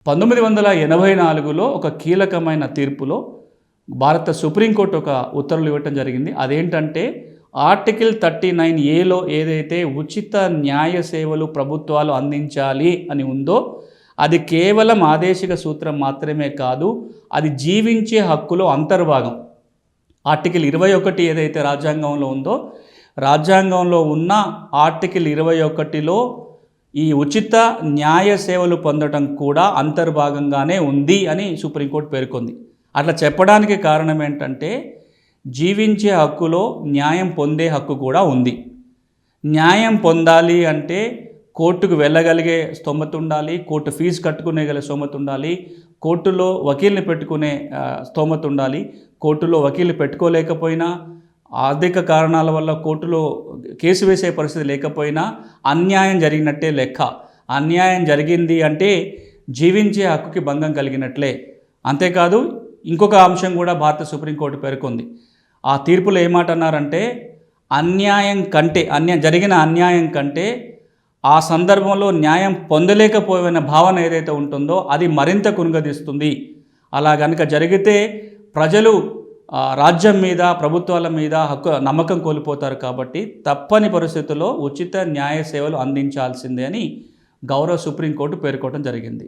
1984లో ఒక కీలకమైన తీర్పులో భారత సుప్రీంకోర్టు ఒక ఉత్తర్వులు ఇవ్వటం జరిగింది. అదేంటంటే ఆర్టికల్ 39A ఏదైతే ఉచిత న్యాయ సేవలు ప్రభుత్వాలు అందించాలి అని ఉందో అది కేవలం ఆదేశిక సూత్రం మాత్రమే కాదు, అది జీవించే హక్కులో అంతర్భాగం. ఆర్టికల్ 21 ఏదైతే రాజ్యాంగంలో ఉందో, రాజ్యాంగంలో ఉన్న ఆర్టికల్ 21లో ఈ ఉచిత న్యాయ సేవలు పొందడం కూడా అంతర్భాగంగానే ఉంది అని సుప్రీంకోర్టు పేర్కొంది. అట్లా చెప్పడానికి కారణం ఏంటంటే జీవించే హక్కులో న్యాయం పొందే హక్కు కూడా ఉంది. న్యాయం పొందాలి అంటే కోర్టుకు వెళ్ళగలిగే స్తోమత ఉండాలి, కోర్టు ఫీజు కట్టుకునేగల స్తోమత ఉండాలి, కోర్టులో వకీల్ని పెట్టుకునే స్తోమత ఉండాలి. కోర్టులో వకీల్ని పెట్టుకోలేకపోయినా, ఆర్థిక కారణాల వల్ల కోర్టులో కేసు వేసే పరిస్థితి లేకపోయినా అన్యాయం జరిగినట్టే లెక్క. అన్యాయం జరిగింది అంటే జీవించే హక్కుకి భంగం కలిగినట్లే. అంతేకాదు ఇంకొక అంశం కూడా భారత సుప్రీంకోర్టు పేర్కొంది. ఆ తీర్పులో ఏమాట అన్నారంటే జరిగిన అన్యాయం కంటే ఆ సందర్భంలో న్యాయం పొందలేకపోయిన భావన ఏదైతే ఉంటుందో అది మరింత కునుగదీస్తుంది. అలా కనుక జరిగితే ప్రజలు రాజ్యం మీద, ప్రభుత్వాల మీద నమ్మకం కోల్పోతారు. కాబట్టి తప్పని పరిస్థితుల్లో ఉచిత న్యాయ సేవలు అందించాల్సిందే అని గౌరవ సుప్రీంకోర్టు పేర్కొనడం జరిగింది.